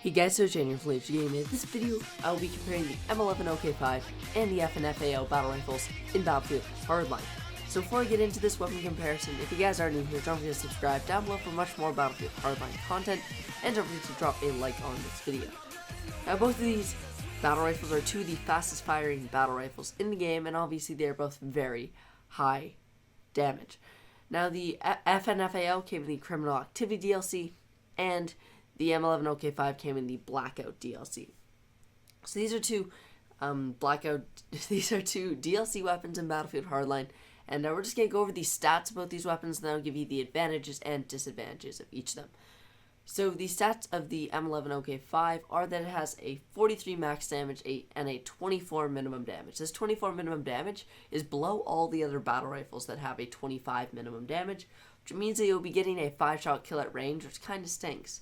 Hey guys, so Jane here from Gaming. In this video, I will be comparing the M110K5 and the FAL battle rifles in Battlefield Hardline. So before I get into this weapon comparison, if you guys are new here, don't forget to subscribe down below for much more Battlefield Hardline content, and don't forget to drop a like on this video. Now both of these battle rifles are two of the fastest firing battle rifles in the game, and obviously they are both very high damage. Now the FAL came in the Criminal Activity DLC, and the M110K5 came in the Blackout DLC. So these are two DLC weapons in Battlefield Hardline, and we're just going to go over the stats about these weapons, and then I'll give you the advantages and disadvantages of each of them. So the stats of the M110K5 are that it has a 43 max damage and a 24 minimum damage. This 24 minimum damage is below all the other battle rifles that have a 25 minimum damage, which means that you'll be getting a 5-shot kill at range, which kind of stinks.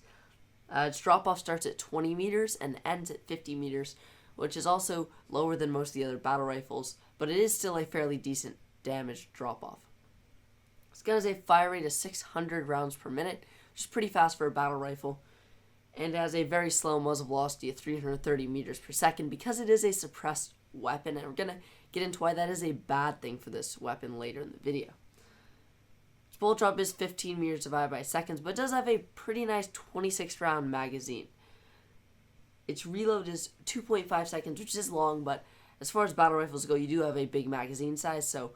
Its drop-off starts at 20 meters and ends at 50 meters, which is also lower than most of the other battle rifles, but it is still a fairly decent damage drop-off. This gun has a fire rate of 600 rounds per minute, which is pretty fast for a battle rifle, and it has a very slow muzzle velocity of 330 meters per second because it is a suppressed weapon, and we're going to get into why that is a bad thing for this weapon later in the video. Its bullet drop is 15 meters divided by seconds, but it does have a pretty nice 26 round magazine. Its reload is 2.5 seconds, which is long, but as far as battle rifles go, you do have a big magazine size, so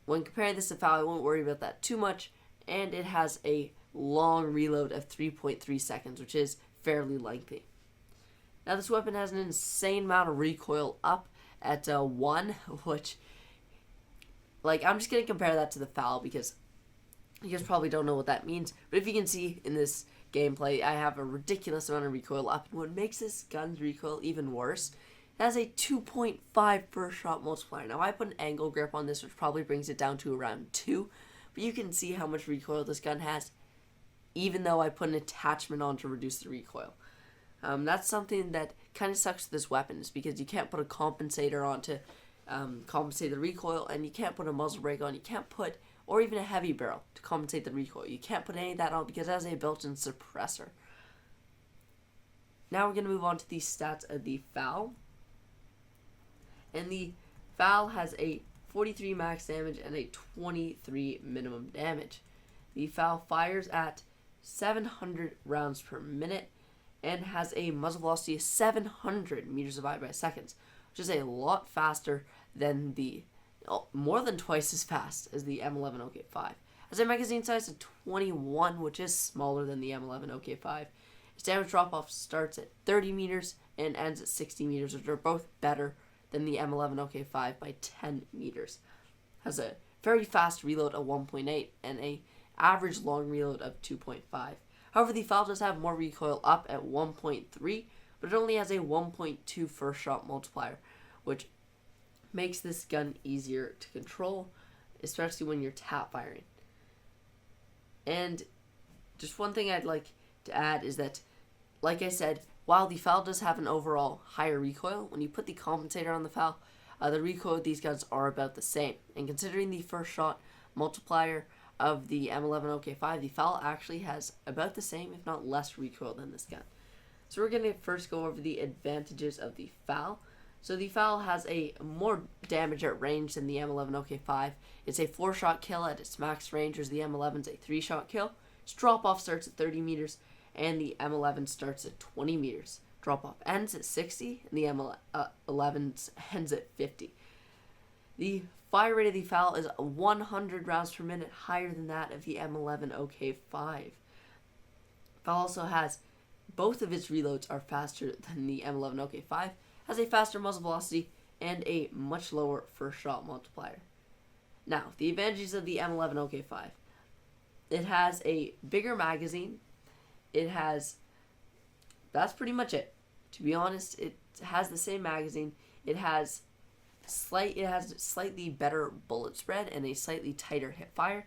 when comparing this to FAL, I won't worry about that too much, and it has a long reload of 3.3 seconds, which is fairly lengthy. Now this weapon has an insane amount of recoil up at 1, which, I'm just going to compare that to the FAL because you guys probably don't know what that means, but if you can see in this gameplay, I have a ridiculous amount of recoil up, and what makes this gun's recoil even worse, it has a 2.5 first shot multiplier. Now I put an angle grip on this, which probably brings it down to around 2, but you can see how much recoil this gun has, even though I put an attachment on to reduce the recoil. That's something that kind of sucks with this weapon, is because you can't put a compensator on to compensate the recoil, and you can't put a muzzle brake on, you can't put or even a heavy barrel to compensate the recoil. You can't put any of that on because it has a built-in suppressor. Now we're going to move on to the stats of the FAL. And the FAL has a 43 max damage and a 23 minimum damage. The FAL fires at 700 rounds per minute and has a muzzle velocity of 700 meters divided by seconds, which is a lot faster than more than twice as fast as the M110K5. Has a magazine size of 21, which is smaller than the M110K5. Its damage drop-off starts at 30 meters and ends at 60 meters, which are both better than the M110K5 by 10 meters. Has a very fast reload of 1.8 and a average long reload of 2.5. However, the FAL does have more recoil up at 1.3, but it only has a 1.2 first shot multiplier, which makes this gun easier to control, especially when you're tap firing. And just one thing I'd like to add is that, like I said, while the FAL does have an overall higher recoil, when you put the compensator on the FAL, the recoil of these guns are about the same. And considering the first shot multiplier of the M110K5, the FAL actually has about the same, if not less, recoil than this gun. So we're going to first go over the advantages of the FAL. So the FAL has a more damage at range than the M110K5. It's a 4-shot kill at its max range, whereas the M11's a 3-shot kill. Its drop-off starts at 30 meters, and the M11 starts at 20 meters. Drop-off ends at 60, and the M11 ends at 50. The fire rate of the FAL is 100 rounds per minute, higher than that of the M110K5. FAL also has both of its reloads are faster than the M110K5, has a faster muzzle velocity, and a much lower first shot multiplier. Now, the advantages of the M110K5. It has a bigger magazine. That's pretty much it. To be honest, it has the same magazine. It has slightly better bullet spread and a slightly tighter hip fire.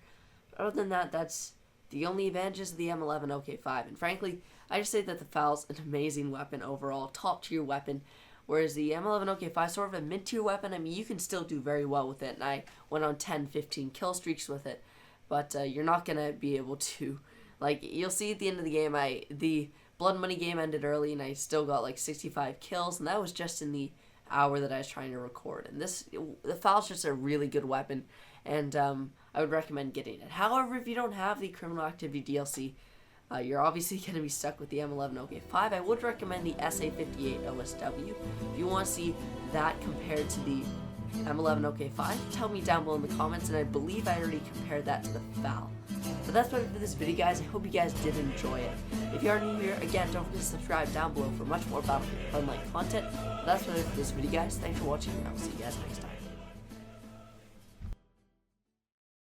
Other than that, that's the only advantages of the M110K5. And frankly, I just say that the FAL's an amazing weapon overall, top tier weapon. Whereas the M110K5 is sort of a mid-tier weapon. I mean, you can still do very well with it, and I went on 10-15 kill streaks with it. But you're not going to be able to, you'll see at the end of the game, the Blood Money game ended early, and I still got like 65 kills, and that was just in the hour that I was trying to record. And the FAL is just a really good weapon, and I would recommend getting it. However, if you don't have the Criminal Activity DLC, you're obviously going to be stuck with the M110K5. I would recommend the SA58 OSW. If you want to see that compared to the M110K5, tell me down below in the comments, and I believe I already compared that to the FAL. But that's about it for this video, guys. I hope you guys did enjoy it. If you are new here, again, don't forget to subscribe down below for much more Battlefield Hardline content. But that's about it for this video, guys. Thanks for watching, and I will see you guys next time.